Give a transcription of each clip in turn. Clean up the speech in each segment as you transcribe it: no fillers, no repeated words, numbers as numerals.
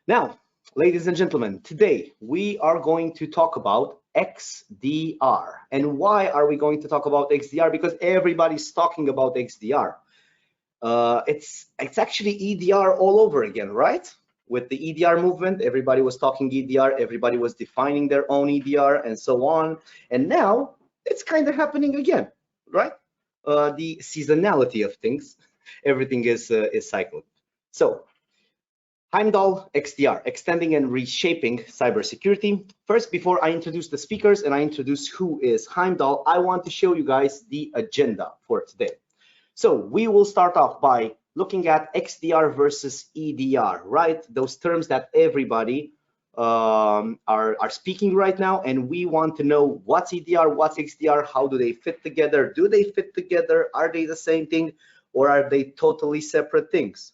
Now, ladies and gentlemen, today we are going to talk about XDR. And why are we going to talk about XDR? Because everybody's talking about XDR. It's actually EDR all over again, right? With the EDR movement, everybody was talking EDR, everybody was defining their own EDR and so on. And now it's kind of happening again, right? The seasonality of things, everything is cycled. So Heimdal XDR, extending and reshaping cybersecurity. First, before I introduce the speakers and I introduce who is Heimdal, I want to show you guys the agenda for today. So we will start off by looking at XDR versus EDR, right? Those terms that everybody are speaking right now, and we want to know what's EDR, what's XDR, how do they fit together? Do they fit together? Are they the same thing, or are they totally separate things?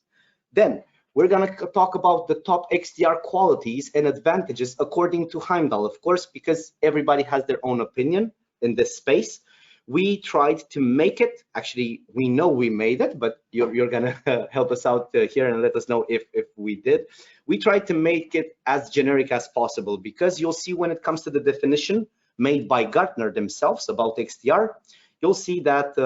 Then we're going to talk about the top XDR qualities and advantages according to Heimdal, of course, because everybody has their own opinion in this space. We tried to make it, actually, we know we made it, but you're going to help us out here and let us know if we did. We tried to make it as generic as possible, because you'll see when it comes to the definition made by Gartner themselves about XDR, you'll see that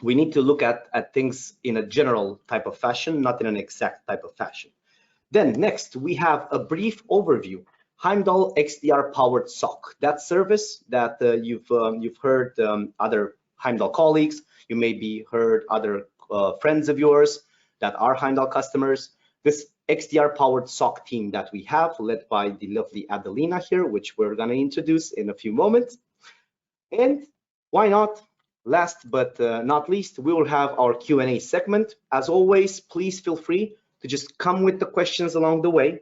we need to look at things in a general type of fashion, not in an exact type of fashion. Then next, we have a brief overview. Heimdal XDR powered SOC, that service that you've heard other Heimdal colleagues, you maybe heard other friends of yours that are Heimdal customers. This XDR powered SOC team that we have, led by the lovely Adelina here, which we're going to introduce in a few moments. And why not? Last but not least, we will have our Q&A segment. As always, please feel free to just come with the questions along the way.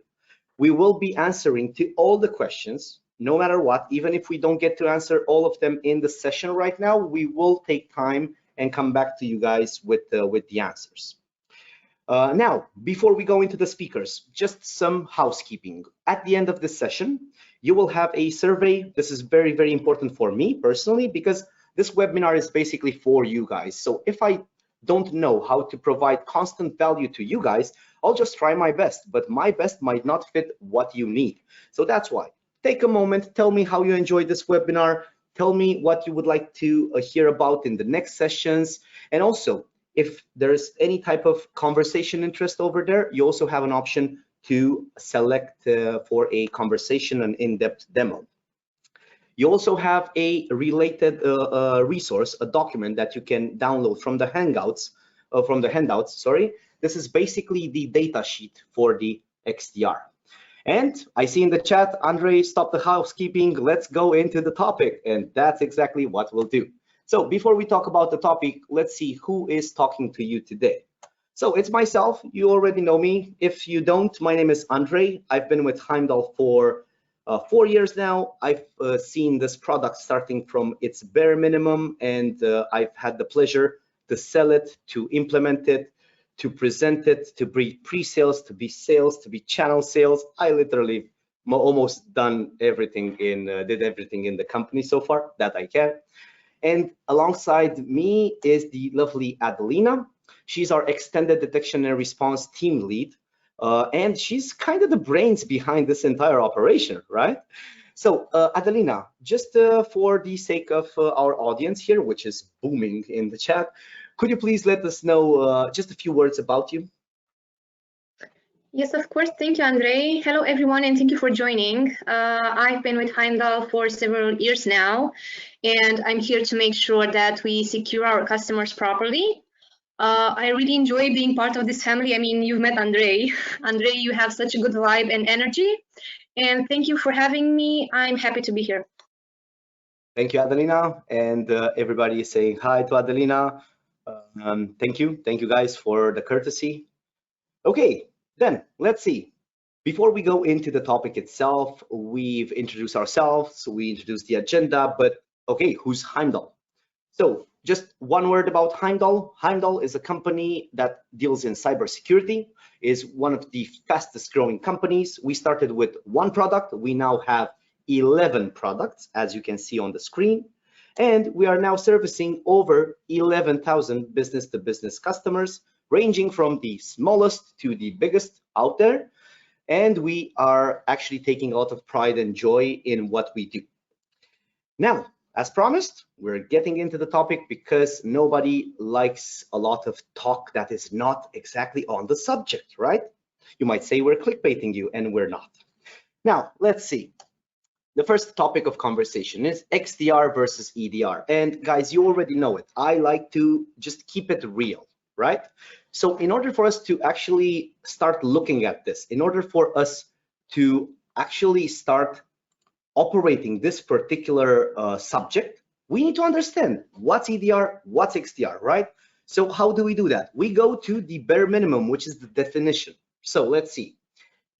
We will be answering to all the questions, no matter what. Even if we don't get to answer all of them in the session right now, we will take time and come back to you guys with the answers. Now, before we go into the speakers, just some housekeeping. At the end of this session, you will have a survey. This is very, very important for me personally, because this webinar is basically for you guys. So if I don't know how to provide constant value to you guys, I'll just try my best, but my best might not fit what you need. So that's why, take a moment, tell me how you enjoyed this webinar, tell me what you would like to hear about in the next sessions. And also, if there's any type of conversation interest over there, you also have an option to select for a conversation, an in-depth demo. You also have a related resource, a document that you can download from the handouts. This is basically the data sheet for the XDR. And I see in the chat, Andrei, stop the housekeeping. Let's go into the topic. And that's exactly what we'll do. So before we talk about the topic, let's see who is talking to you today. So it's myself. You already know me. If you don't, my name is Andrei. I've been with Heimdal for 4 years now. I've seen this product starting from its bare minimum, and I've had the pleasure to sell it, to implement it, to present it, to be pre-sales, to be sales, to be channel sales. I literally almost done everything did everything in the company so far that I can. And alongside me is the lovely Adelina. She's our extended detection and response team lead. And she's kind of the brains behind this entire operation, right? So Adelina, just for the sake of our audience here, which is booming in the chat, could you please let us know just a few words about you? Yes, of course. Thank you, Andrei. Hello, everyone, and thank you for joining. I've been with Heimdal for several years now, and I'm here to make sure that we secure our customers properly. I really enjoy being part of this family. I mean, you've met Andrei. Andrei, you have such a good vibe and energy. And thank you for having me. I'm happy to be here. Thank you, Adelina. And everybody is saying hi to Adelina. Thank you. Thank you guys for the courtesy. Okay, then let's see. Before we go into the topic itself, we've introduced ourselves, we introduced the agenda, but okay, who's Heimdal? So just one word about Heimdal. Heimdal is a company that deals in cybersecurity, is one of the fastest growing companies. We started with one product. We now have 11 products, as you can see on the screen. And we are now servicing over 11,000 business-to-business customers, ranging from the smallest to the biggest out there. and we are actually taking a lot of pride and joy in what we do. Now, as promised, we're getting into the topic because nobody likes a lot of talk that is not exactly on the subject, right? You might say we're clickbaiting you, and we're not. Now, let's see. The first topic of conversation is XDR versus EDR. And guys, you already know it. I like to just keep it real, right? So in order for us to actually start looking at this, in order for us to actually start operating this particular subject, we need to understand what's EDR, what's XDR, right? So how do we do that? We go to the bare minimum, which is the definition. So let's see.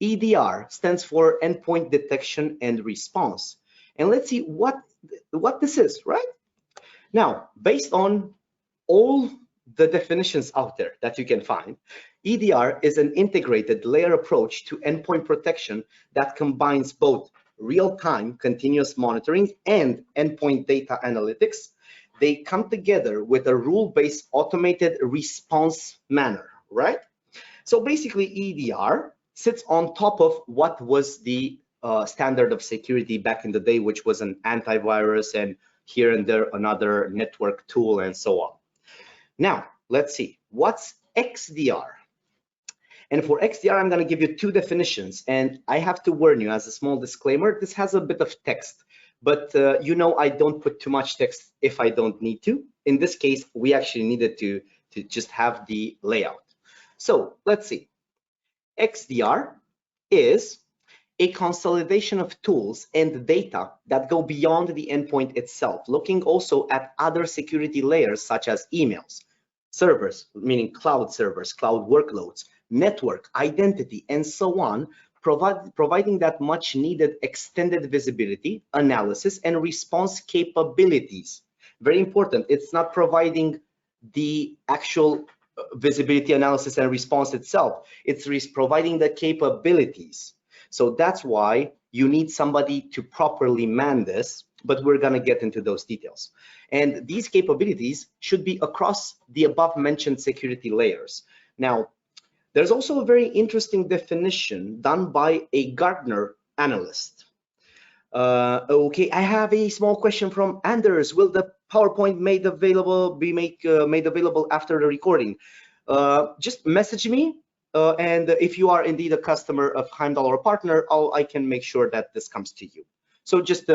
EDR stands for endpoint detection and response. And let's see what this is, right? Now, based on all the definitions out there that you can find, EDR is an integrated layer approach to endpoint protection that combines both real-time continuous monitoring and endpoint data analytics. They come together with a rule-based automated response manner, right? So basically EDR sits on top of what was the standard of security back in the day, which was an antivirus and here and there another network tool and so on. Now, let's see, what's XDR? And for XDR, I'm going to give you two definitions, and I have to warn you as a small disclaimer, this has a bit of text, but you know I don't put too much text if I don't need to. In this case, we actually needed to just have the layout. So let's see. XDR is a consolidation of tools and data that go beyond the endpoint itself, looking also at other security layers such as emails, servers, meaning cloud servers, cloud workloads, network, identity, and so on, providing that much needed extended visibility, analysis, and response capabilities. Very important, it's not providing the actual visibility analysis and response itself, it's providing the capabilities. So that's why you need somebody to properly man this, but we're going to get into those details. And these capabilities should be across the above mentioned security layers. Now, there's also a very interesting definition done by a Gartner analyst. Okay, I have a small question from Anders. Will the PowerPoint be made available after the recording? Just message me, and if you are indeed a customer of Heimdal or a partner, I can make sure that this comes to you. So just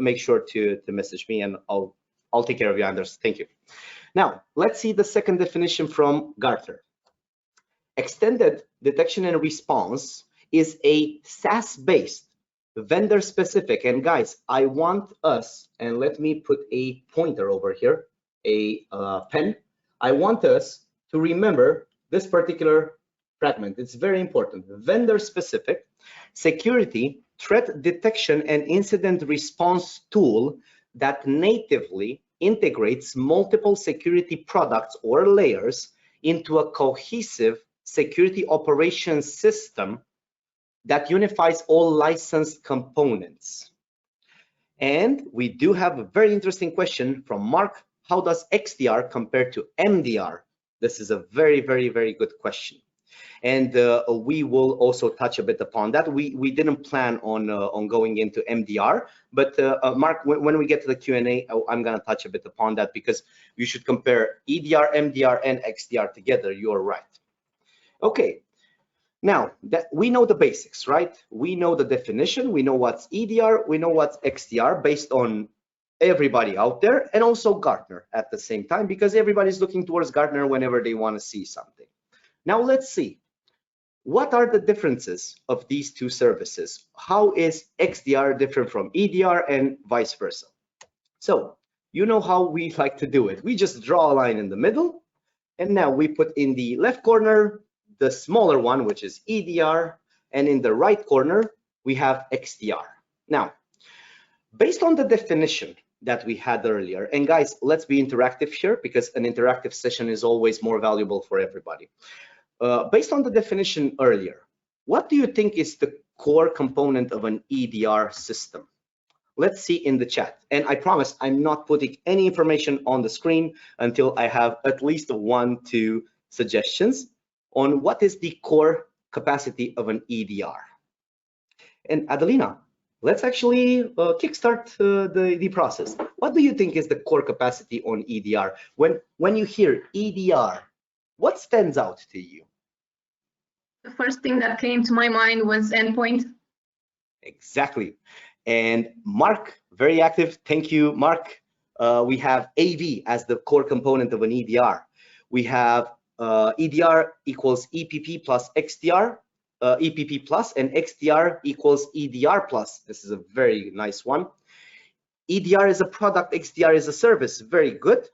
make sure to message me, and I'll take care of you, Anders. Thank you. Now let's see the second definition from Gartner. Extended detection and response is a SaaS-based, vendor-specific, and guys, I want us, and let me put a pointer over here, a pen. I want us to remember this particular fragment. It's very important. Vendor-specific security, threat detection, and incident response tool that natively integrates multiple security products or layers into a cohesive security operations system that unifies all licensed components. And we do have a very interesting question from Mark. How does XDR compare to MDR? This is a very, very, very good question. And we will also touch a bit upon that. We didn't plan on going into MDR, but Mark, when we get to the Q&A, I'm going to touch a bit upon that because you should compare EDR, MDR, and XDR together. You're right. Okay, now that we know the basics, right? We know the definition, we know what's EDR, we know what's XDR based on everybody out there, and also Gartner at the same time, because everybody's looking towards Gartner whenever they want to see something. Now let's see, what are the differences of these two services? How is XDR different from EDR and vice versa? So you know how we like to do it. We just draw a line in the middle, and now we put in the left corner the smaller one, which is EDR, and in the right corner, we have XDR. Now, based on the definition that we had earlier, and guys, let's be interactive here because an interactive session is always more valuable for everybody. Based on the definition earlier, what do you think is the core component of an EDR system? Let's see in the chat. And I promise I'm not putting any information on the screen until I have at least 1-2 suggestions on what is the core capacity of an EDR. And Adelina, let's actually kickstart the process. What do you think is the core capacity on EDR? When you hear EDR, what stands out to you? The first thing that came to my mind was endpoint. Exactly. And Mark, very active. Thank you, Mark. We have AV as the core component of an EDR. We have EDR equals EPP plus XDR, EPP plus, and XDR equals EDR plus. This is a very nice one. EDR is a product, XDR is a service. Very good.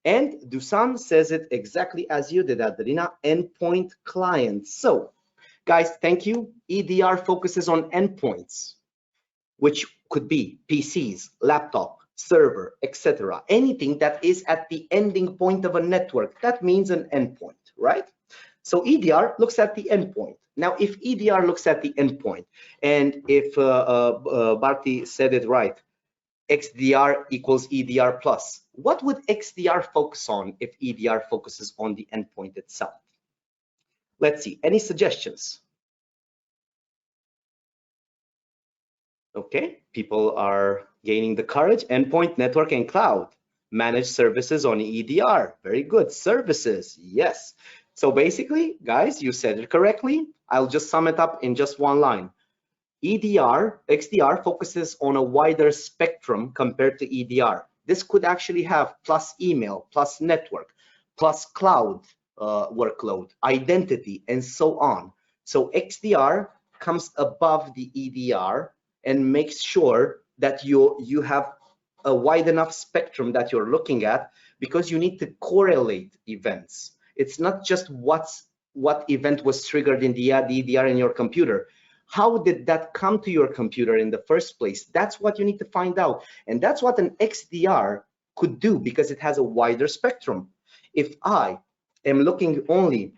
And Dusan says it exactly as you did, Adelina, endpoint client. So, guys, thank you. EDR focuses on endpoints, which could be PCs, laptop, server, etc. Anything that is at the ending point of a network, that means an endpoint, right? So EDR looks at the endpoint. Now, if EDR looks at the endpoint, and if Bharti said it right, XDR equals EDR plus, what would XDR focus on if EDR focuses on the endpoint itself? Let's see, any suggestions? Okay, people are gaining the courage. Endpoint, network, and cloud. Managed services on EDR. Very good. Services, yes. So basically, guys, you said it correctly. I'll just sum it up in just one line. EDR, XDR focuses on a wider spectrum compared to EDR. This could actually have plus email, plus network, plus cloud workload, identity, and so on. So XDR comes above the EDR and makes sure that you have a wide enough spectrum that you're looking at, because you need to correlate events. It's not just what event was triggered in the EDR in your computer. How did that come to your computer in the first place? That's what you need to find out. And that's what an XDR could do, because it has a wider spectrum. If I am looking only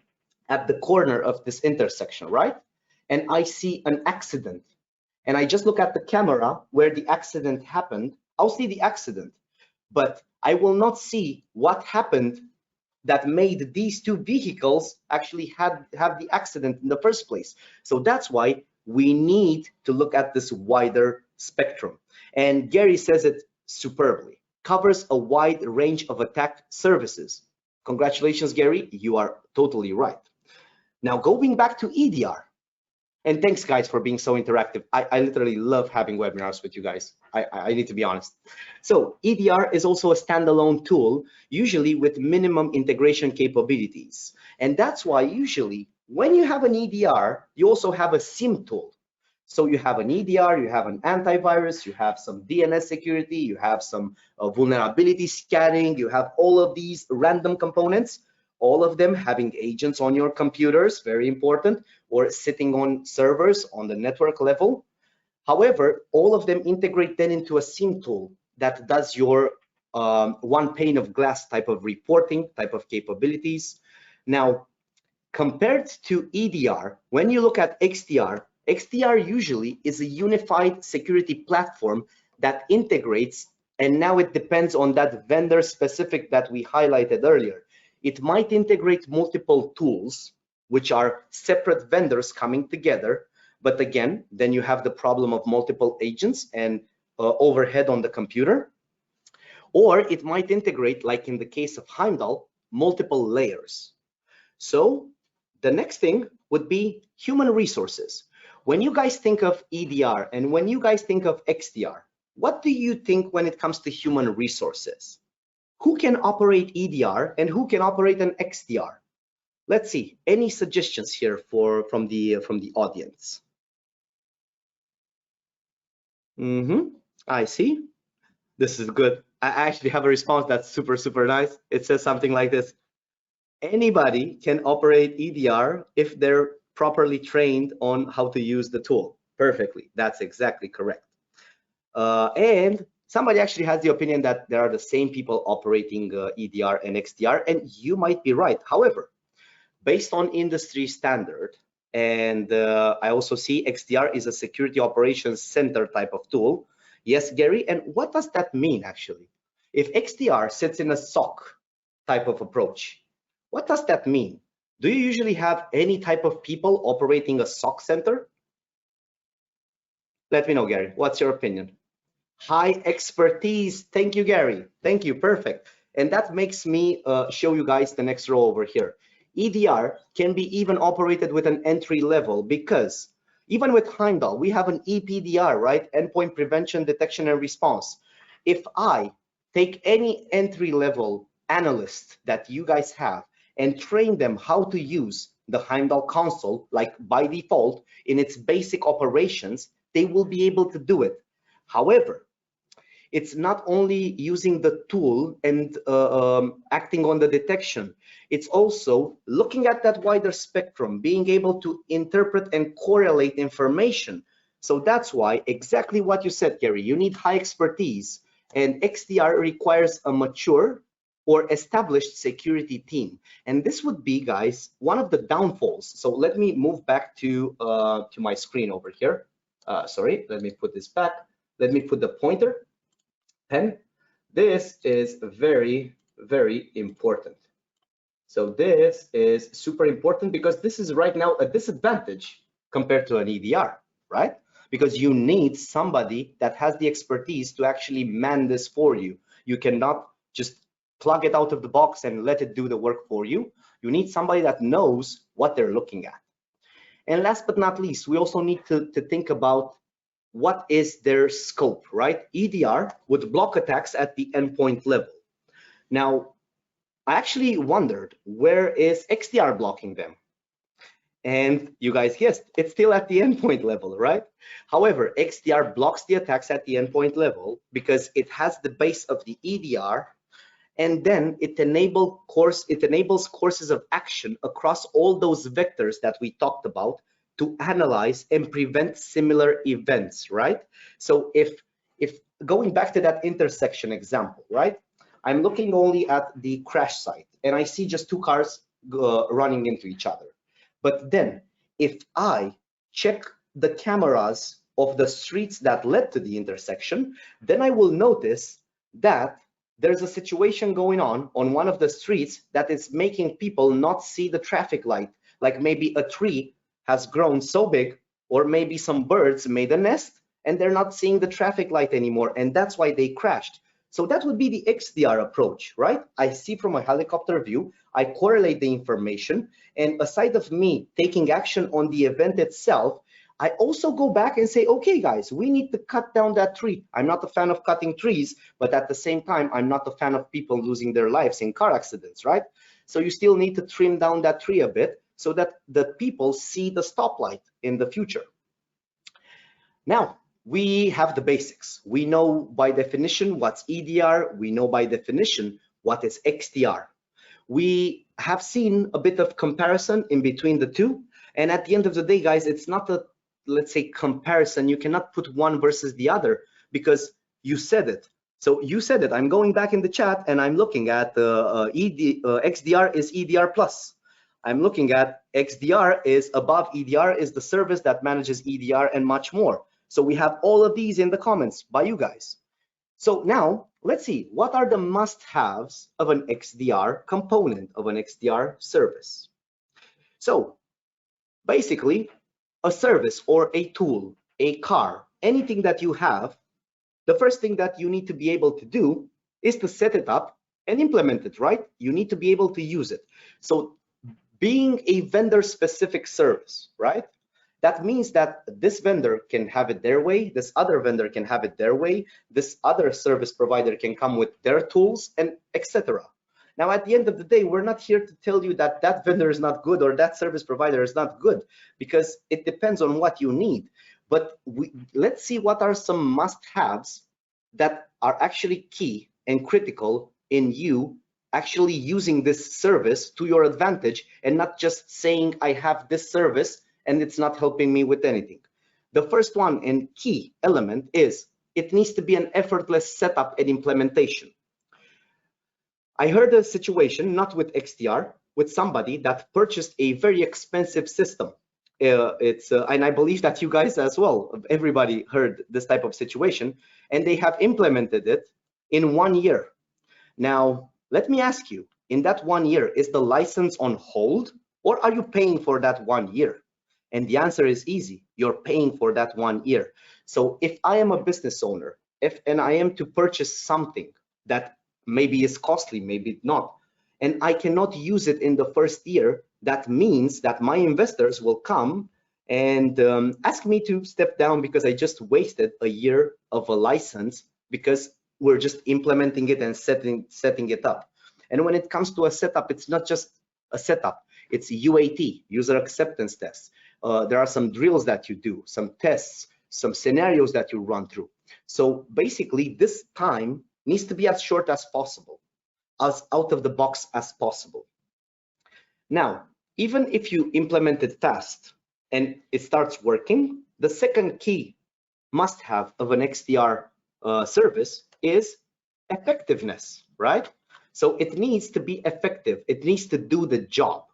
at the corner of this intersection, right? And I see an accident, and I just look at the camera where the accident happened, I'll see the accident, but I will not see what happened that made these two vehicles actually have the accident in the first place. So that's why we need to look at this wider spectrum. And Gary says it superbly, covers a wide range of attack services. Congratulations, Gary, you are totally right. Now, going back to EDR, and thanks, guys, for being so interactive. I literally love having webinars with you guys. I need to be honest. So EDR is also a standalone tool, usually with minimum integration capabilities. And that's why usually when you have an EDR, you also have a SIEM tool. So you have an EDR, you have an antivirus, you have some DNS security, you have some vulnerability scanning, you have all of these random components, all of them having agents on your computers, very important, or sitting on servers on the network level. However, all of them integrate then into a SIEM tool that does your one pane of glass type of reporting, type of capabilities. Now, compared to EDR, when you look at XDR, XDR usually is a unified security platform that integrates, and now it depends on that vendor specific that we highlighted earlier. It might integrate multiple tools, which are separate vendors coming together. But again, then you have the problem of multiple agents and overhead on the computer. Or it might integrate, like in the case of Heimdal, multiple layers. So the next thing would be human resources. When you guys think of EDR and when you guys think of XDR, what do you think when it comes to human resources? Who can operate EDR and who can operate an XDR? Let's see, any suggestions here from the audience? I see. This is good. I actually have a response that's super nice. It says something like this: anybody can operate EDR if they're properly trained on how to use the tool. Perfectly, that's exactly correct. And somebody actually has the opinion that there are the same people operating EDR and XDR, and you might be right. However, based on industry standard, and I also see XDR is a security operations center type of tool. Yes, Gary, and what does that mean actually? If XDR sits in a SOC type of approach, what does that mean? Do you usually have any type of people operating a SOC center? Let me know, Gary. What's your opinion? High expertise. Thank you, Gary. Thank you. Perfect. And that makes me show you guys the next row over here. EDR can be even operated with an entry level, because even with Heimdal, we have an EPDR, right? Endpoint prevention, detection, and response. If I take any entry level analyst that you guys have and train them how to use the Heimdal console, like by default in its basic operations, they will be able to do it. However, it's not only using the tool and acting on the detection, it's also looking at that wider spectrum, being able to interpret and correlate information. So that's why exactly what you said, Gary, you need high expertise, and XDR requires a mature or established security team. And this would be, guys, one of the downfalls. So let me move back to my screen over here. Sorry, let me put this back. Let me put the pointer. And this is very, very important. So this is super important because this is right now a disadvantage compared to an EDR, right? Because you need somebody that has the expertise to actually man this for you. You cannot just plug it out of the box and let it do the work for you. You need somebody that knows what they're looking at. And last but not least, we also need to think about what is their scope, right? EDR would block attacks at the endpoint level. Now, I actually wondered, where is XDR blocking them? And you guys guessed, it's still at the endpoint level, right? However, XDR blocks the attacks at the endpoint level because it has the base of the EDR, and then it enables courses of action across all those vectors that we talked about to analyze and prevent similar events, right? So if going back to that intersection example, right? I'm looking only at the crash site and I see just two cars running into each other. But then if I check the cameras of the streets that led to the intersection, then I will notice that there's a situation going on one of the streets that is making people not see the traffic light, like maybe a tree has grown so big, or maybe some birds made a nest and they're not seeing the traffic light anymore, and that's why they crashed. So that would be the XDR approach, right? I see from a helicopter view, I correlate the information, and aside of me taking action on the event itself, I also go back and say, okay, guys, we need to cut down that tree. I'm not a fan of cutting trees, but at the same time, I'm not a fan of people losing their lives in car accidents, right? So you still need to trim down that tree a bit so that the people see the stoplight in the future. Now, we have the basics. We know by definition what's EDR. We know by definition what is XDR. We have seen a bit of comparison in between the two. And at the end of the day, guys, it's not a, let's say, comparison. You cannot put one versus the other because you said it. So you said it. I'm going back in the chat and I'm looking at XDR is EDR plus. I'm looking at XDR is above EDR, is the service that manages EDR and much more. So we have all of these in the comments by you guys. So now let's see, what are the must-haves of an XDR component of an XDR service? So basically, a service or a tool, a car, anything that you have, the first thing that you need to be able to do is to set it up and implement it, right? You need to be able to use it. So being a vendor-specific service, right? That means that this vendor can have it their way, this other vendor can have it their way, this other service provider can come with their tools, and etc. Now, at the end of the day, we're not here to tell you that that vendor is not good or that service provider is not good, because it depends on what you need. But let's see what are some must-haves that are actually key and critical in you actually using this service to your advantage and not just saying, I have this service and it's not helping me with anything. The first one and key element is it needs to be an effortless setup and implementation. I heard a situation, not with XDR, with somebody that purchased a very expensive system. And I believe that you guys as well, everybody heard this type of situation, and they have implemented it in 1 year. Now, let me ask you, in that 1 year, is the license on hold or are you paying for that 1 year? And the answer is easy. You're paying for that 1 year. So if I am a business owner, and I am to purchase something that maybe is costly, maybe not, and I cannot use it in the first year, that means that my investors will come and ask me to step down because I just wasted a year of a license because we're just implementing it and setting it up. And when it comes to a setup, it's not just a setup, it's UAT, user acceptance tests. There are some drills that you do, some tests, some scenarios that you run through. So basically, this time needs to be as short as possible, as out of the box as possible. Now, even if you implement it fast and it starts working, the second key must-have of an XDR service is effectiveness, right? So it needs to be effective. It needs to do the job.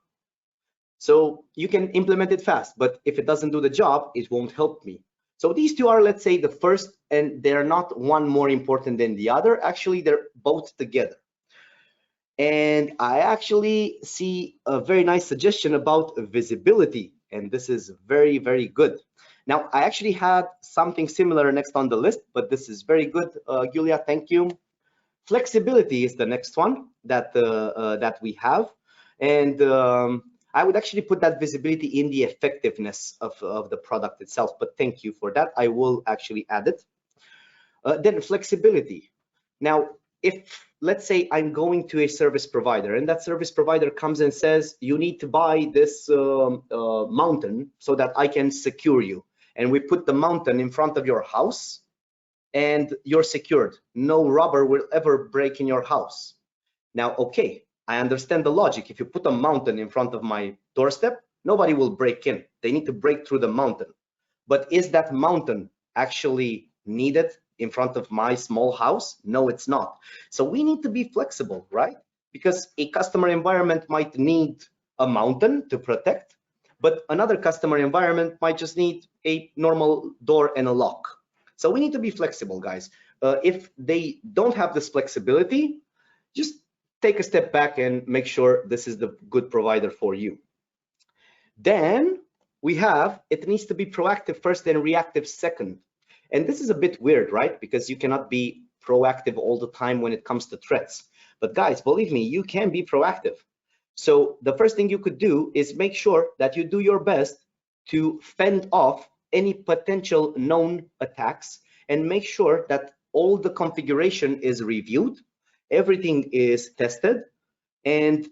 So you can implement it fast, but if it doesn't do the job, it won't help me. So these two are, let's say, the first, and they're not one more important than the other. Actually, they're both together. And I actually see a very nice suggestion about visibility, and this is very, very good. Now, I actually had something similar next on the list, but this is very good, Julia, thank you. Flexibility is the next one that that we have, and I would actually put that visibility in the effectiveness of the product itself, but thank you for that. I will actually add it. Then flexibility. Now, if let's say I'm going to a service provider and that service provider comes and says, you need to buy this mountain so that I can secure you. And we put the mountain in front of your house and you're secured. No robber will ever break in your house. Now, okay, I understand the logic. If you put a mountain in front of my doorstep, nobody will break in. They need to break through the mountain. But is that mountain actually needed in front of my small house? No, it's not. So we need to be flexible, right? Because a customer environment might need a mountain to protect, but another customer environment might just need a normal door and a lock. So we need to be flexible, guys. If they don't have this flexibility, just take a step back and make sure this is the good provider for you. Then we have, it needs to be proactive first and reactive second. And this is a bit weird, right? Because you cannot be proactive all the time when it comes to threats. But guys, believe me, you can be proactive. So the first thing you could do is make sure that you do your best to fend off any potential known attacks and make sure that all the configuration is reviewed, everything is tested, and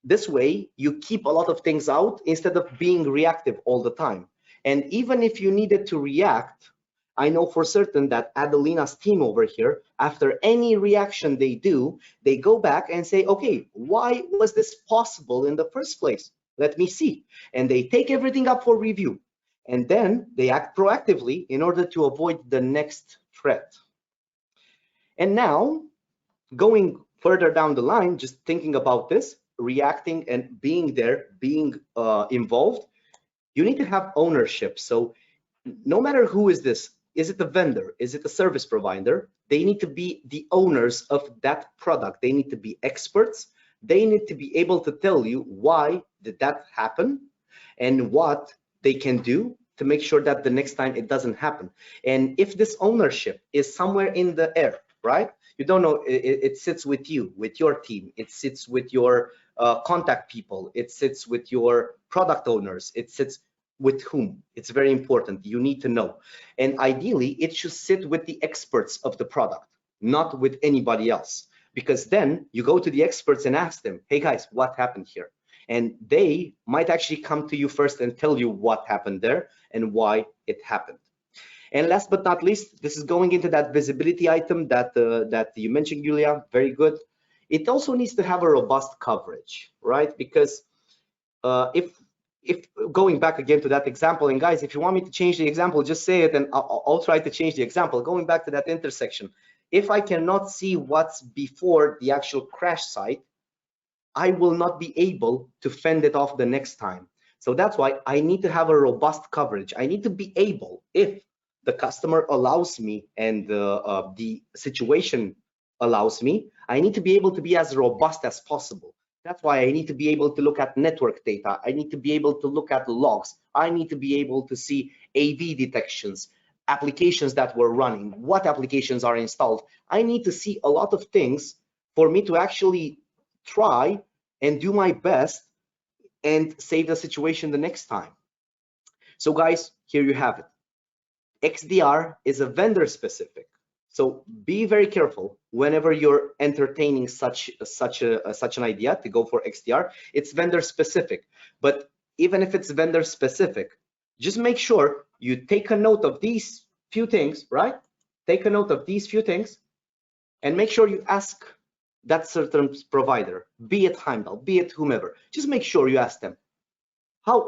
this way you keep a lot of things out instead of being reactive all the time. And even if you needed to react, I know for certain that Adelina's team over here, after any reaction they do, they go back and say, okay, why was this possible in the first place? Let me see. And they take everything up for review. And then they act proactively in order to avoid the next threat. And now, going further down the line, just thinking about this, reacting and being there, being involved, you need to have ownership. So no matter who is this, is it the vendor, is it the service provider, they need to be the owners of that product. They need to be experts. They need to be able to tell you why did that happen and what they can do to make sure that the next time it doesn't happen. And if this ownership is somewhere in the air, right? You don't know, it sits with you, with your team, it sits with your contact people, it sits with your product owners, it sits with whom? It's very important. You need to know. And ideally, it should sit with the experts of the product, not with anybody else. Because then you go to the experts and ask them, hey guys, what happened here? And they might actually come to you first and tell you what happened there and why it happened. And last but not least, this is going into that visibility item that that you mentioned, Julia, very good. It also needs to have a robust coverage, right? Because if going back again to that example, and guys, if you want me to change the example, just say it and I'll try to change the example. Going back to that intersection, if I cannot see what's before the actual crash site, I will not be able to fend it off the next time. So that's why I need to have a robust coverage. I need to be able, if the customer allows me and the situation allows me, I need to be able to be as robust as possible. That's why I need to be able to look at network data. I need to be able to look at logs. I need to be able to see AV detections, applications that were running, what applications are installed. I need to see a lot of things for me to actually try and do my best and save the situation the next time. So guys, here you have it. XDR is a vendor specific. So be very careful whenever you're entertaining such an idea to go for XDR. It's vendor specific, but even if it's vendor specific, just make sure you take a note of these few things, right? Take a note of these few things and make sure you ask that certain provider, be it Heimdal, be it whomever. Just make sure you ask them,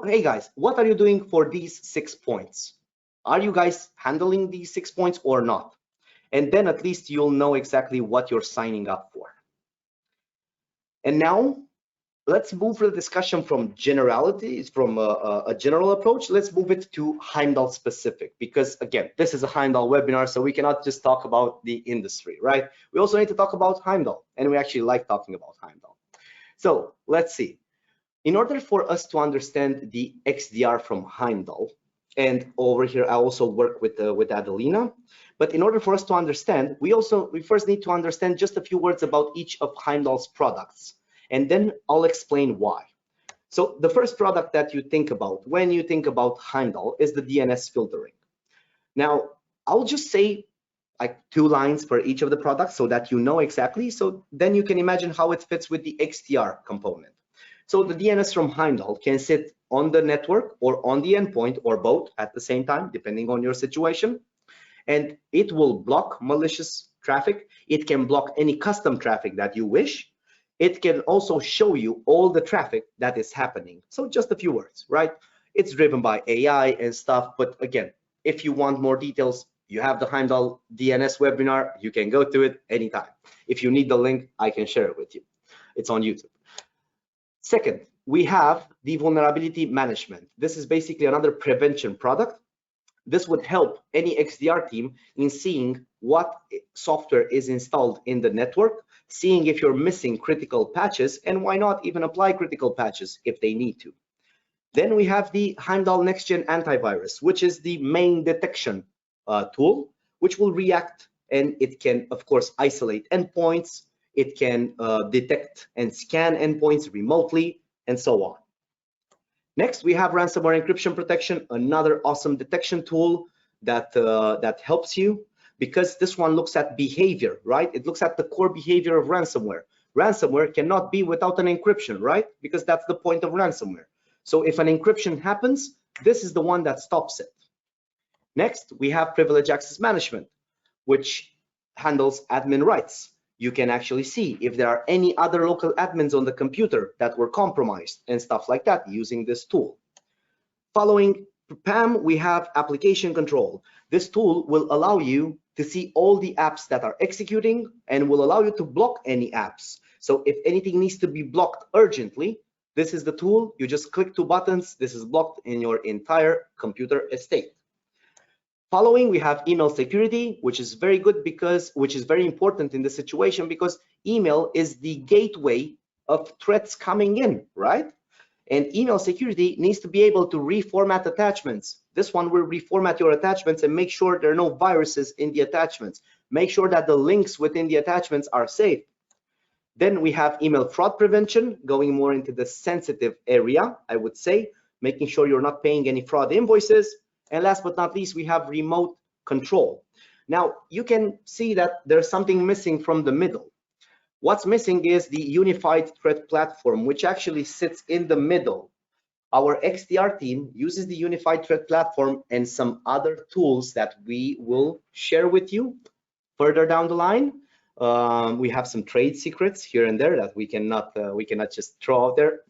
hey guys, what are you doing for these 6 points? Are you guys handling these 6 points or not? And then at least you'll know exactly what you're signing up for. And now let's move the discussion from generalities, from a general approach. Let's move it to Heimdal specific, because again, this is a Heimdal webinar, so we cannot just talk about the industry, right? We also need to talk about Heimdal, and we actually like talking about Heimdal. So let's see. In order for us to understand the XDR from Heimdal, and over here I also work with Adelina, but in order for us to understand, we first need to understand just a few words about each of Heimdal's products, and then I'll explain why. So the first product that you think about when you think about Heimdal is the DNS filtering. Now, I'll just say like 2 lines for each of the products so that you know exactly, so then you can imagine how it fits with the XDR component. So the DNS from Heimdal can sit on the network or on the endpoint or both at the same time, depending on your situation. And it will block malicious traffic. It can block any custom traffic that you wish. It can also show you all the traffic that is happening. So just a few words, right? It's driven by AI and stuff. But again, if you want more details, you have the Heimdal DNS webinar. You can go to it anytime. If you need the link, I can share it with you. It's on YouTube. Second, we have the vulnerability management. This is basically another prevention product. This would help any XDR team in seeing what software is installed in the network, seeing if you're missing critical patches, and why not even apply critical patches if they need to. Then we have the Heimdal Next Gen Antivirus, which is the main detection tool, which will react, and it can, of course, isolate endpoints. It can detect and scan endpoints remotely, and so on. Next, we have ransomware encryption protection, another awesome detection tool that helps you, because this one looks at behavior, right? It looks at the core behavior of ransomware. Ransomware cannot be without an encryption, right? Because that's the point of ransomware. So if an encryption happens, this is the one that stops it. Next, we have privilege access management, which handles admin rights. You can actually see if there are any other local admins on the computer that were compromised and stuff like that using this tool. Following PAM, we have application control. This tool will allow you to see all the apps that are executing and will allow you to block any apps. So if anything needs to be blocked urgently, this is the tool. You just click 2 buttons. This is blocked in your entire computer estate. Following, we have email security, which is very good which is very important in this situation, because email is the gateway of threats coming in, right? And email security needs to be able to reformat attachments. This one will reformat your attachments and make sure there are no viruses in the attachments. Make sure that the links within the attachments are safe. Then we have email fraud prevention, going more into the sensitive area, I would say, making sure you're not paying any fraud invoices. And last but not least, we have remote control. Now, you can see that there's something missing from the middle. What's missing is the unified threat platform, which actually sits in the middle. Our XDR team uses the unified threat platform and some other tools that we will share with you further down the line. We have some trade secrets here and there that we cannot just throw out there.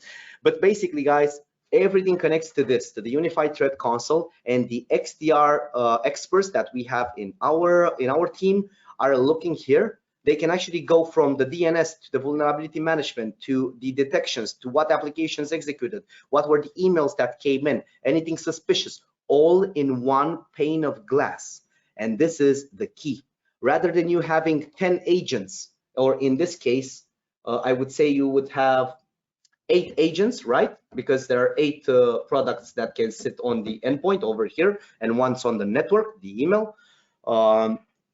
But basically, guys, everything connects to this, to the unified threat console, and the XDR experts that we have in our team are looking here. They can actually go from the DNS to the vulnerability management to the detections, to what applications executed, what were the emails that came in, anything suspicious, all in one pane of glass. And this is the key. Rather than you having 10 agents, or in this case, I would say you would have 8 agents, right? Because there are 8 products that can sit on the endpoint over here, and once on the network, the email.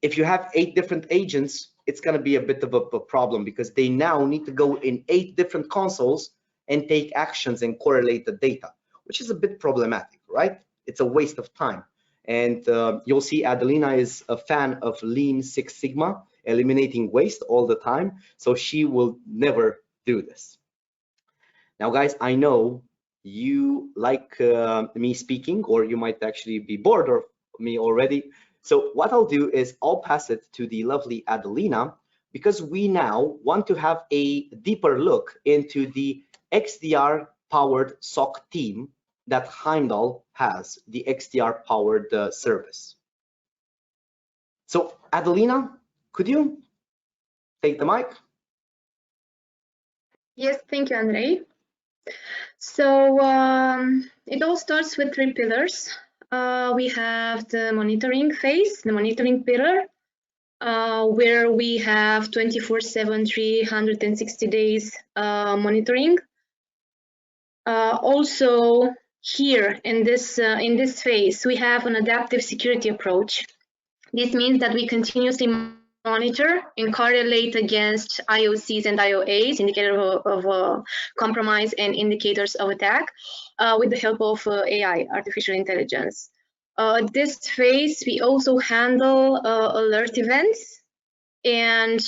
If you have 8 different agents, it's going to be a bit of a problem, because they now need to go in 8 different consoles and take actions and correlate the data, which is a bit problematic, right? It's a waste of time. And you'll see Adelina is a fan of Lean Six Sigma, eliminating waste all the time. So she will never do this. Now, guys, I know you like me speaking, or you might actually be bored of me already. So what I'll do is I'll pass it to the lovely Adelina, because we now want to have a deeper look into the XDR powered SOC team that Heimdal has, the XDR powered service. So Adelina, could you take the mic? Yes, thank you, Andrei. So it all starts with 3 pillars. We have the monitoring phase, the monitoring pillar, where we have 24/7, 360 days monitoring. Also, here in this phase, we have an adaptive security approach. This means that we continuously monitor and correlate against IOCs and IOAs, indicators of compromise and indicators of attack, with the help of AI, artificial intelligence. This phase, we also handle alert events, and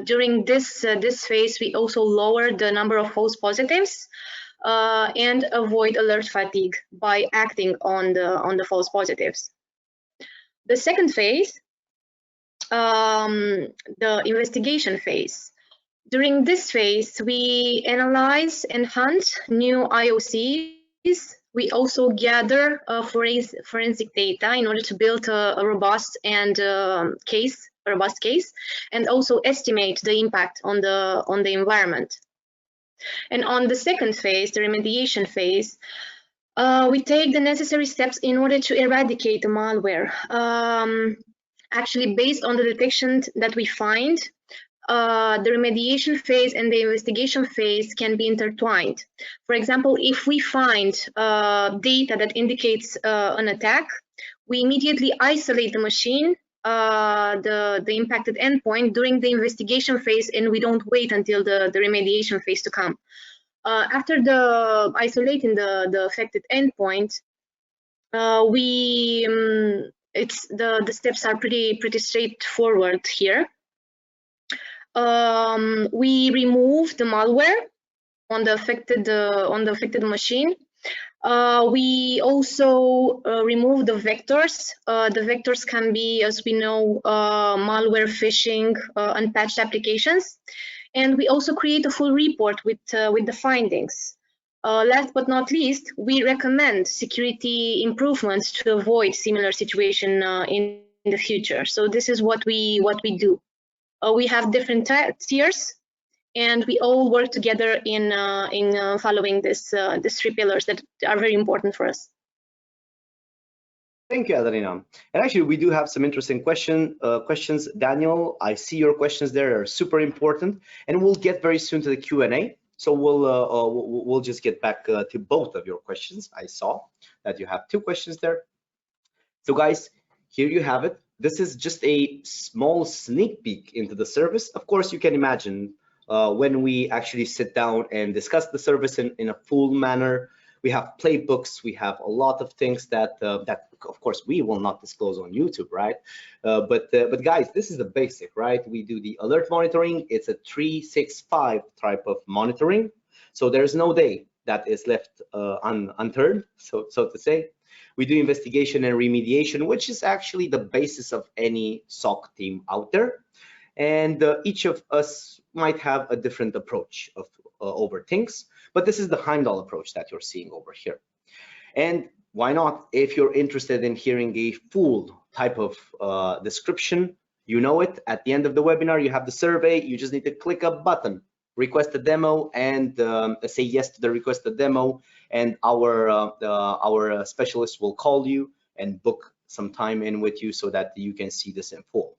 during this phase, we also lower the number of false positives and avoid alert fatigue by acting on the false positives. The second phase, the investigation phase. During this phase, we analyze and hunt new IOCs. We also gather forensic data in order to build a robust case, and also estimate the impact on the environment. And on the second phase, the remediation phase, we take the necessary steps in order to eradicate the malware. Actually, based on the detection that we find, the remediation phase and the investigation phase can be intertwined. For example, if we find data that indicates an attack, we immediately isolate the machine, the impacted endpoint, during the investigation phase, and we don't wait until the remediation phase to come. After isolating the affected endpoint, the steps are pretty straightforward here. We remove the malware on the affected machine. We also remove the vectors. The vectors can be, as we know, malware, phishing, unpatched applications, and we also create a full report with the findings. Last but not least, we recommend security improvements to avoid similar situation in the future. So this is what we do. We have different tiers, and we all work together in following these 3 pillars that are very important for us. Thank you, Adelina. And actually, we do have some interesting questions. Daniel, I see your questions there. They're super important, and we'll get very soon to the Q&A. So we'll just get back to both of your questions. I saw that you have 2 questions there. So guys, here you have it. This is just a small sneak peek into the service. Of course, you can imagine when we actually sit down and discuss the service in a full manner. We have playbooks, we have a lot of things that of course we will not disclose on YouTube, right? But guys, this is the basic, right? We do the alert monitoring. It's a 365 type of monitoring, so there's no day that is left unturned, so to say. We do investigation and remediation, which is actually the basis of any SOC team out there. And each of us might have a different approach over things, but this is the Heimdal approach that you're seeing over here. And why not, if you're interested in hearing a full type of description, you know it, at the end of the webinar, you have the survey. You just need to click a button, request a demo, and say yes to the requested demo, and our specialist will call you and book some time in with you so that you can see this in full.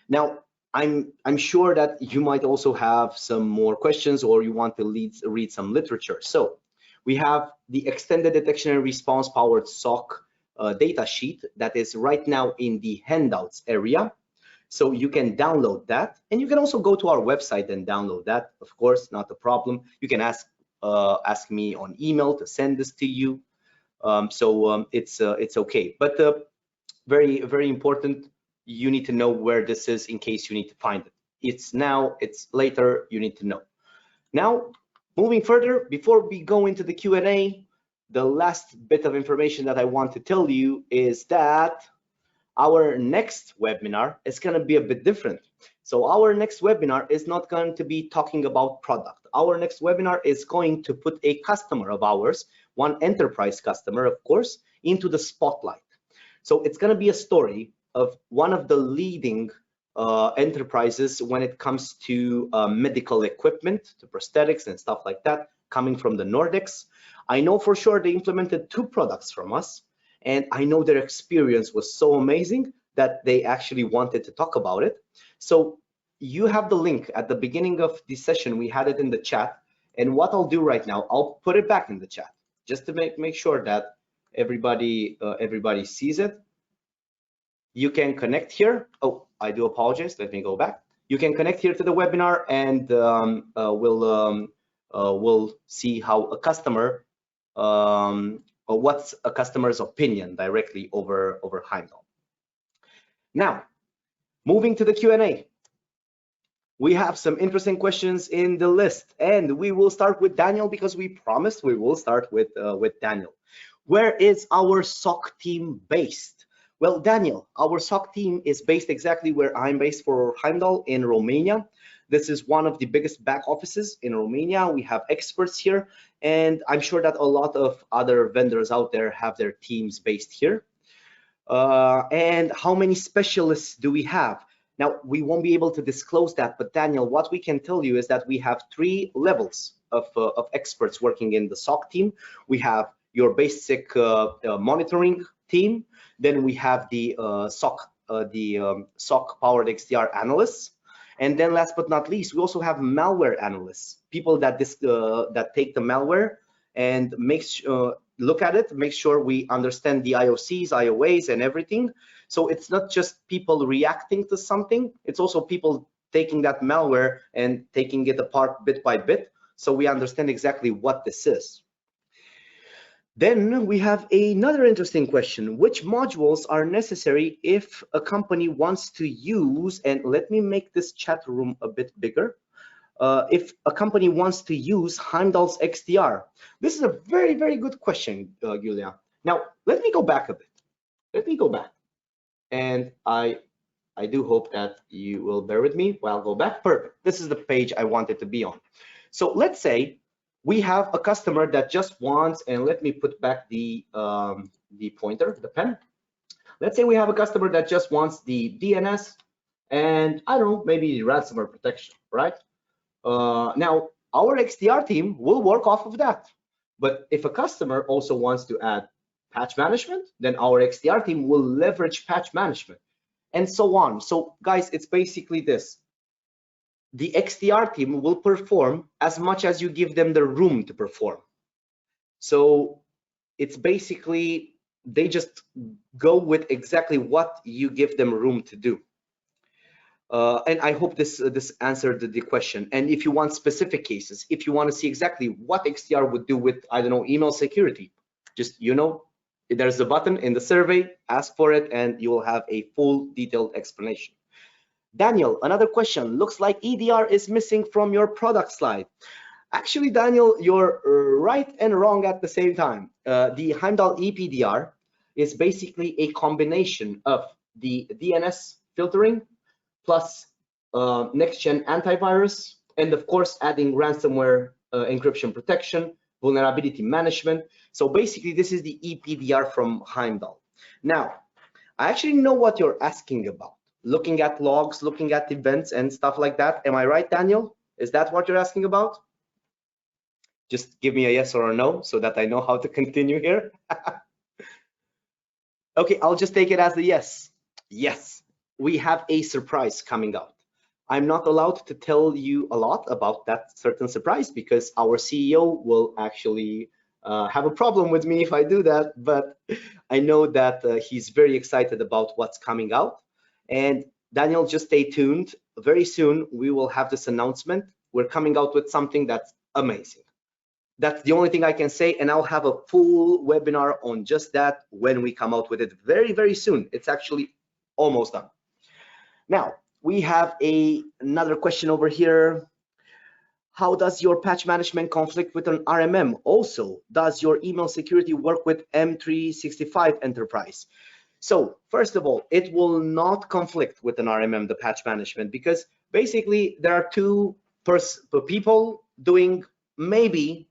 Now, I'm sure that you might also have some more questions, or you want to read some literature. So we have the extended detection and response powered SOC data sheet that is right now in the handouts area. So you can download that, and you can also go to our website and download that. Of course, not a problem. You can ask me on email to send this to you. It's okay. But very, very important, you need to know where this is in case you need to find it. It's now, it's later, you need to know. Now, moving further, before we go into the Q&A, the last bit of information that I want to tell you is that our next webinar is going to be a bit different. So our next webinar is not going to be talking about product. Our next webinar is going to put a customer of ours, one enterprise customer, of course, into the spotlight. So it's going to be a story of one of the leading enterprises when it comes to medical equipment, to prosthetics and stuff like that, coming from the Nordics. I know for sure they implemented 2 products from us, and I know their experience was so amazing that they actually wanted to talk about it. So you have the link at the beginning of the session. We had it in the chat, and what I'll do right now, I'll put it back in the chat just to make sure that everybody sees it. You can connect here. Oh, I do apologize. Let me go back. You can connect here to the webinar, and we'll see how a customer, or what's a customer's opinion directly over Heimdal. Now, moving to the Q&A. We have some interesting questions in the list, and we will start with Daniel because we promised we will start with Daniel. Where is our SOC team based? Well, Daniel, our SOC team is based exactly where I'm based for Heimdal, in Romania. This is one of the biggest back offices in Romania. We have experts here, and I'm sure that a lot of other vendors out there have their teams based here. And how many specialists do we have? Now, we won't be able to disclose that, but Daniel, what we can tell you is that we have 3 levels of experts working in the SOC team. We have your basic monitoring team. Then we have the SOC powered XDR analysts. And then last but not least, we also have malware analysts, people that take the malware and look at it, make sure we understand the IOCs, IOAs, and everything. So it's not just people reacting to something, it's also people taking that malware and taking it apart bit by bit, so we understand exactly what this is. Then we have another interesting question. Which modules are necessary if a company wants to use, and let me make this chat room a bit bigger, if a company wants to use Heimdal's XDR? This is a very, very good question, Julia. Now, let me go back a bit. Let me go back. And I do hope that you will bear with me while I go back. Perfect. This is the page I wanted to be on. So let's say we have a customer that just wants, and let me put back the pointer, the pen. Let's say we have a customer that just wants the DNS and, I don't know, maybe ransomware protection, right? Now, our XDR team will work off of that. But if a customer also wants to add patch management, then our XDR team will leverage patch management, and so on. So guys, it's basically this. The XDR team will perform as much as you give them the room to perform. So it's basically, they just go with exactly what you give them room to do. And I hope this answered the question. And if you want specific cases, if you want to see exactly what XDR would do with, I don't know, email security, just, you know, there's a button in the survey, ask for it, and you will have a full detailed explanation. Daniel, another question. Looks like EDR is missing from your product slide. Actually, Daniel, you're right and wrong at the same time. The Heimdal EPDR is basically a combination of the DNS filtering plus next-gen antivirus, and of course, adding ransomware encryption protection, vulnerability management. So basically, this is the EPDR from Heimdal. Now, I actually know what you're asking about. Looking at logs, looking at events and stuff like that. Am I right, Daniel? Is that what you're asking about? Just give me a yes or a no so that I know how to continue here. Okay, I'll just take it as a yes. Yes, we have a surprise coming out. I'm not allowed to tell you a lot about that certain surprise because our CEO will actually have a problem with me if I do that, but I know that he's very excited about what's coming out. And Daniel, just stay tuned. Very soon we will have this announcement. We're coming out with something that's amazing. That's the only thing I can say, and I'll have a full webinar on just that when we come out with it very, very soon. It's actually almost done. Now, we have another question over here. How does your patch management conflict with an RMM? Also, does your email security work with M365 Enterprise? So first of all, it will not conflict with an RMM, the patch management, because basically there are two people doing maybe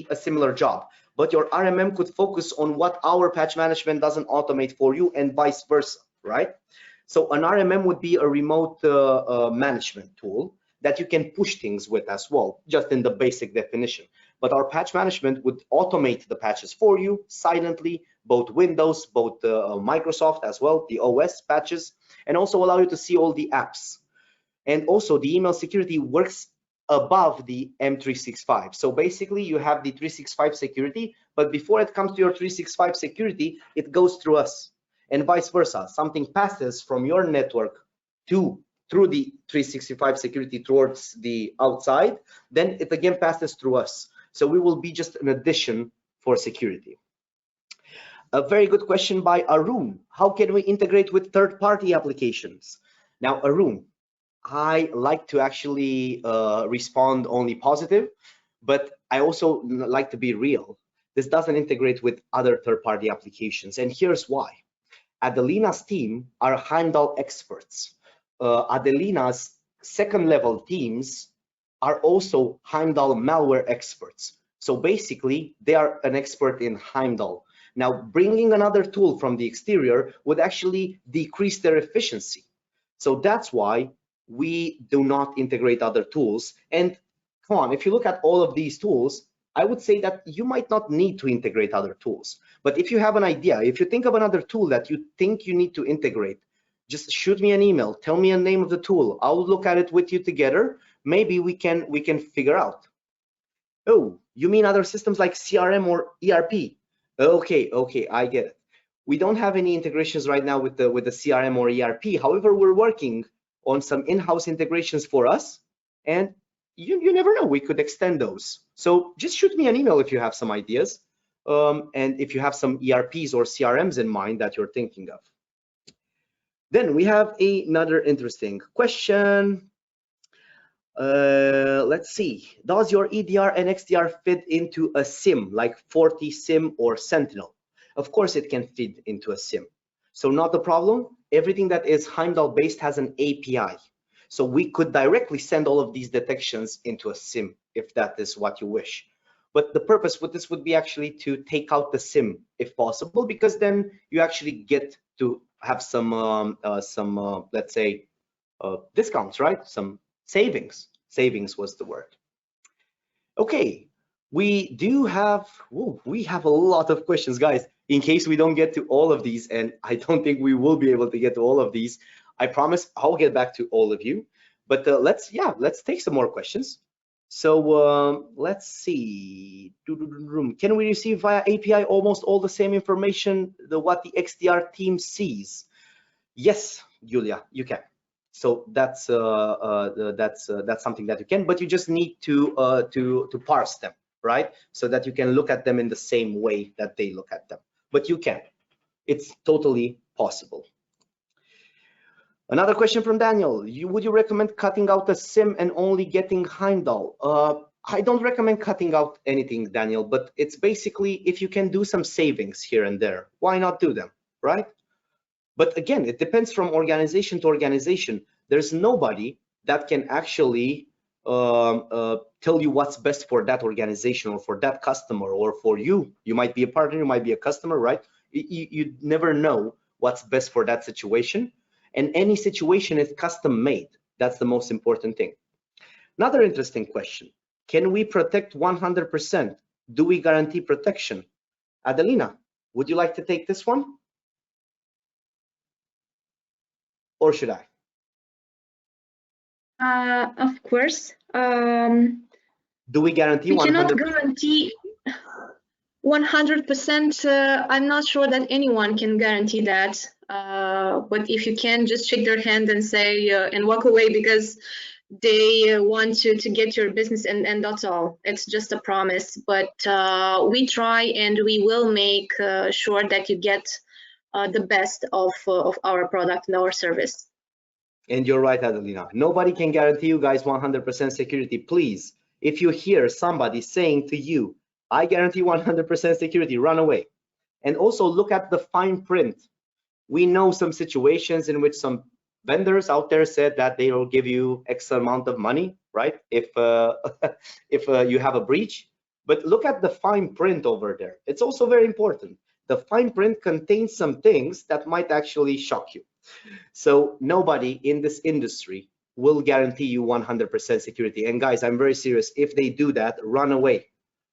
a similar job, but your RMM could focus on what our patch management doesn't automate for you and vice versa, right? So an RMM would be a remote management tool that you can push things with as well, just in the basic definition. But our patch management would automate the patches for you silently, both Windows, both Microsoft as well, the OS patches, and also allow you to see all the apps. And also the email security works above the M365. So basically you have the 365 security, but before it comes to your 365 security, it goes through us and vice versa. Something passes from your network through the 365 security towards the outside, then it again passes through us. So we will be just an addition for security. A very good question by Arun. How can we integrate with third-party applications? Now, Arun, I like to actually respond only positive, but I also like to be real. This doesn't integrate with other third-party applications, and here's why. Adelina's team are Heimdal experts. Adelina's second-level teams are also Heimdal malware experts. So basically, they are an expert in Heimdal. Now, bringing another tool from the exterior would actually decrease their efficiency. So that's why we do not integrate other tools. And come on, if you look at all of these tools, I would say that you might not need to integrate other tools. But if you have an idea, if you think of another tool that you think you need to integrate, just shoot me an email, tell me a name of the tool. I'll look at it with you together. Maybe we can figure out. Oh, you mean other systems like CRM or ERP? Okay, I get it. We don't have any integrations right now with the CRM or ERP. However, we're working on some in-house integrations for us, and you never know, we could extend those. So just shoot me an email if you have some ideas, and if you have some ERPs or CRMs in mind that you're thinking of. Then we have another interesting question. Let's see. Does your EDR and XDR fit into a SIM like FortiSIM or Sentinel? Of course it can fit into a SIM. So not a problem. Everything that is Heimdal based has an API. So we could directly send all of these detections into a SIM if that is what you wish. But the purpose with this would be actually to take out the SIM if possible, because then you actually get to have some let's say discounts, right? Some savings. Savings was the word. Okay, we have a lot of questions, guys. In case we don't get to all of these, and I don't think we will be able to get to all of these, I promise I'll get back to all of you. But let's take some more questions. So let's see. Can we receive via API almost all the same information what the XDR team sees? Yes, Julia, you can. So that's something that you can, but you just need to parse them, right? So that you can look at them in the same way that they look at them. But you can. It's totally possible. Another question from Daniel. Would you recommend cutting out a SIM and only getting Heimdal? I don't recommend cutting out anything, Daniel, but it's basically if you can do some savings here and there, why not do them, right? But again, it depends from organization to organization. There's nobody that can actually tell you what's best for that organization or for that customer or for you. You might be a partner, you might be a customer, right? You never know what's best for that situation. And any situation is custom made. That's the most important thing. Another interesting question. Can we protect 100%? Do we guarantee protection? Adelina, would you like to take this one? Or should I? Of course. Do we guarantee We 100%? cannot guarantee 100%. I'm not sure that anyone can guarantee that. But if you can, just shake their hand and say and walk away because they want to get your business, and that's all. It's just a promise. But we try and we will make sure that you get the best of our product and our service. And you're right, Adelina. Nobody can guarantee you guys 100% security. Please, if you hear somebody saying to you, I guarantee 100% security, run away. And also look at the fine print. We know some situations in which some vendors out there said that they will give you X amount of money, right? If you have a breach. But look at the fine print over there. It's also very important. The fine print contains some things that might actually shock you. So nobody in this industry will guarantee you 100% security. And guys, I'm very serious. If they do that, run away.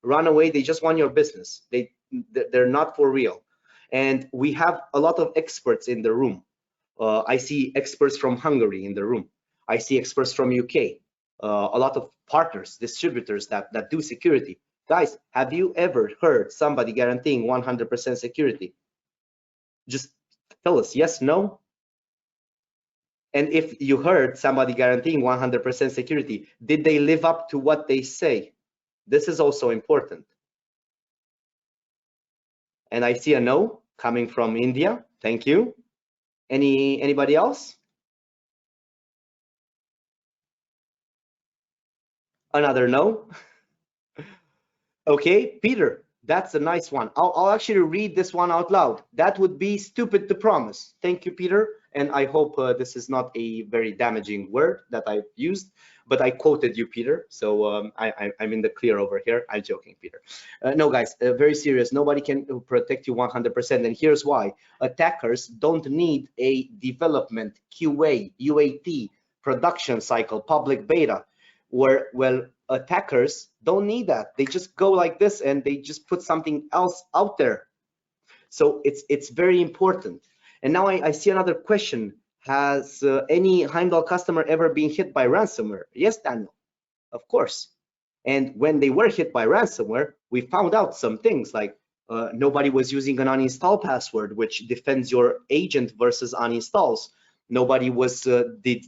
Run away. They just want your business. They're not for real. And we have a lot of experts in the room. I see experts from Hungary in the room. I see experts from UK. A lot of partners, distributors that do security. Guys, have you ever heard somebody guaranteeing 100% security? Just tell us yes, no. And if you heard somebody guaranteeing 100% security, did they live up to what they say? This is also important. And I see a no coming from India. Thank you. Anybody else? Another no. Okay, Peter, that's a nice one. I'll actually read this one out loud. That would be stupid to promise. Thank you, Peter. And I hope this is not a very damaging word that I've used, but I quoted you, Peter. So I'm in the clear over here. I'm joking, Peter. No, guys, very serious. Nobody can protect you 100%. And here's why. Attackers don't need a development, QA, UAT, production cycle, public beta, where, well, attackers don't need that. They just go like this and they just put something else out there. So it's very important. And now I see another question. Has any Heimdal customer ever been hit by ransomware? Yes, Daniel, of course. And when they were hit by ransomware, we found out some things like nobody was using an uninstall password, which defends your agent versus uninstalls. Nobody was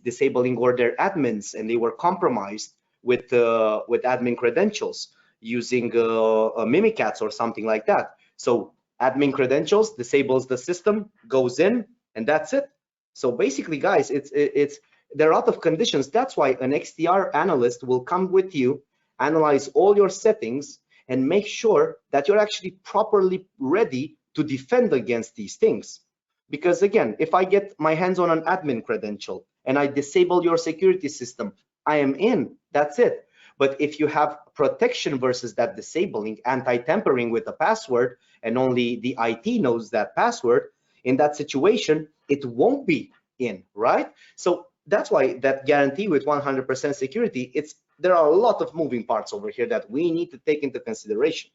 disabling or their admins, and they were compromised with admin credentials using Mimikatz or something like that. So admin credentials disables the system, goes in, and that's it. So basically, guys, there are a lot of conditions. That's why an XDR analyst will come with you, analyze all your settings, and make sure that you're actually properly ready to defend against these things. Because again, if I get my hands on an admin credential and I disable your security system, I am in, that's it. But if you have protection versus that disabling, anti-tampering with a password, and only the IT knows that password, in that situation, it won't be in, right? So that's why that guarantee with 100% security, there are a lot of moving parts over here that we need to take into consideration.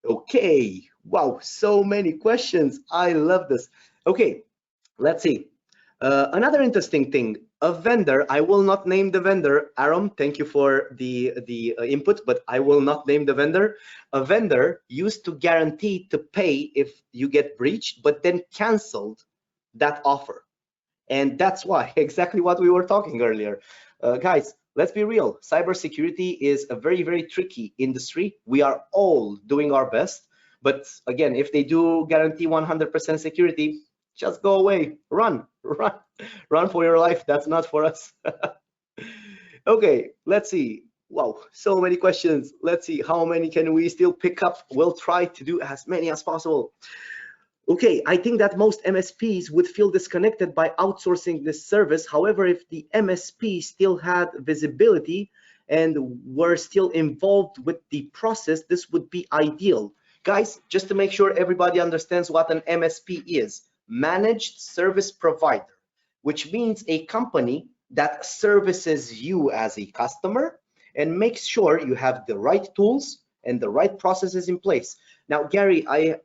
Okay, wow, so many questions. I love this. Okay, let's see. Another interesting thing, a vendor, I will not name the vendor. Aram, thank you for the input, but I will not name the vendor. A vendor used to guarantee to pay if you get breached, but then canceled that offer. And that's why, exactly what we were talking earlier. Guys, let's be real. Cybersecurity is a very, very tricky industry. We are all doing our best. But again, if they do guarantee 100% security, just go away, run for your life. That's not for us. Okay, let's see. Wow, so many questions. Let's see how many can we still pick up. We'll try to do as many as possible. Okay, I think that most MSPs would feel disconnected by outsourcing this service. However, if the MSP still had visibility and were still involved with the process, this would be ideal. Guys, just to make sure everybody understands what an MSP is, managed service provider, which means a company that services you as a customer and makes sure you have the right tools, and the right processes in place. Now, Gary, I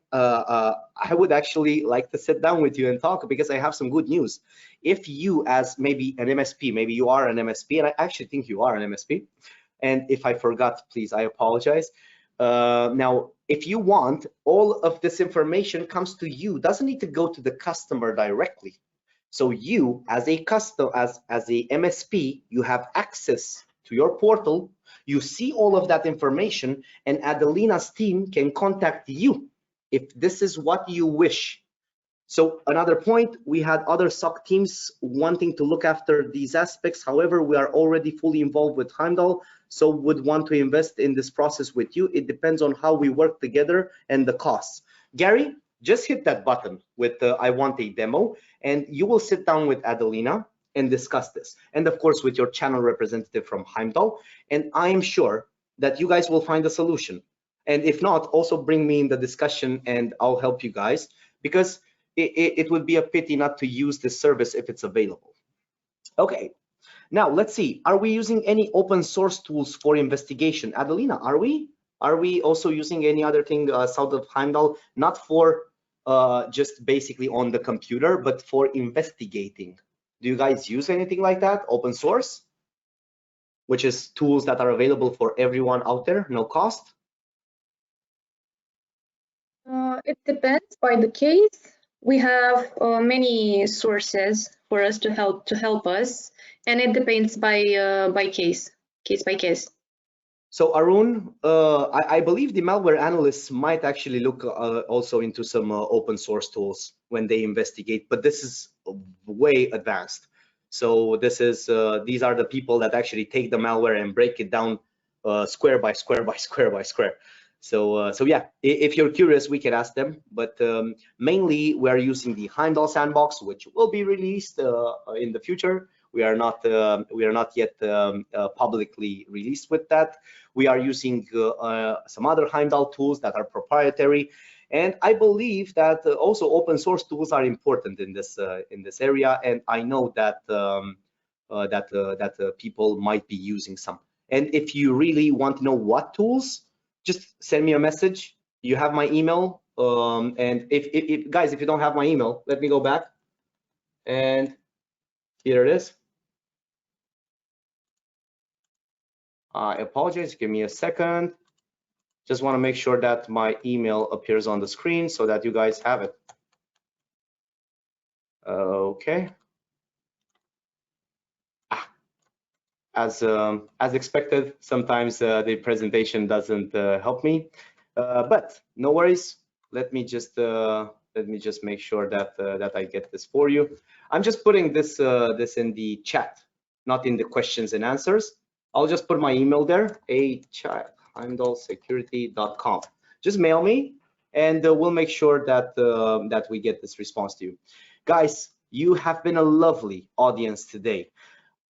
would actually like to sit down with you and talk, because I have some good news. If you, as maybe an MSP, maybe you are an MSP, and I actually think you are an MSP, and if I forgot, please, I apologize. Now, if you want, all of this information comes to you, doesn't need to go to the customer directly. So you, as a as a MSP, you have access to your portal, you see all of that information, and Adelina's team can contact you if this is what you wish. So another point, we had other SOC teams wanting to look after these aspects. However, we are already fully involved with Heimdal, so would want to invest in this process with you. It depends on how we work together and the costs. Gary, just hit that button with I want a demo, and you will sit down with Adelina and discuss this. And of course, with your channel representative from Heimdal. And I am sure that you guys will find a solution. And if not, also bring me in the discussion and I'll help you guys, because it would be a pity not to use this service if it's available. Okay, now let's see. Are we using any open source tools for investigation? Adelina, are we? Are we also using any other thing south of Heimdal? Not for just basically on the computer, but for investigating. Do you guys use anything like that, open source? Which is tools that are available for everyone out there, no cost? It depends by the case. We have many sources for us to help us, and it depends by case by case. So Arun, I believe the malware analysts might actually look also into some open source tools when they investigate, but this is way advanced. So this is these are the people that actually take the malware and break it down square by square by square by square. So yeah, if you're curious, we can ask them. But mainly, we are using the Heimdal sandbox, which will be released in the future. We are not yet publicly released with that. We are using some other Heimdal tools that are proprietary, and I believe that also open source tools are important in this area. And I know that people might be using some. And if you really want to know what tools, just send me a message. You have my email. And if guys, if you don't have my email, let me go back. And here it is. I apologize, give me a second. Just want to make sure that my email appears on the screen so that you guys have it. Okay. As expected, sometimes the presentation doesn't help me, but no worries. Let me just make sure that that I get this for you. I'm just putting this this in the chat, not in the questions and answers. I'll just put my email there, heimdalsecurity.com. Just mail me, and we'll make sure that that we get this response to you. Guys, you have been a lovely audience today.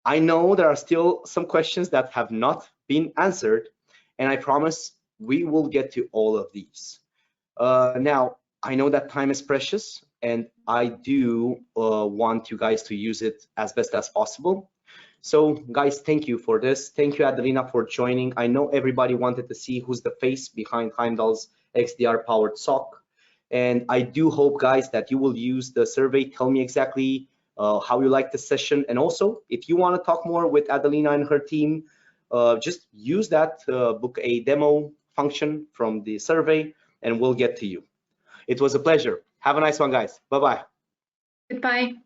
I know there are still some questions that have not been answered, and I promise we will get to all of these. Now, I know that time is precious, and I do want you guys to use it as best as possible. So guys, thank you for this. Thank you, Adelina, for joining. I know everybody wanted to see who's the face behind Heimdal's XDR powered SOC. And I do hope, guys, that you will use the survey. Tell me exactly how you like the session. And also, if you want to talk more with Adelina and her team, just use that book a demo function from the survey, and we'll get to you. It was a pleasure. Have a nice one, guys. Bye-bye. Goodbye.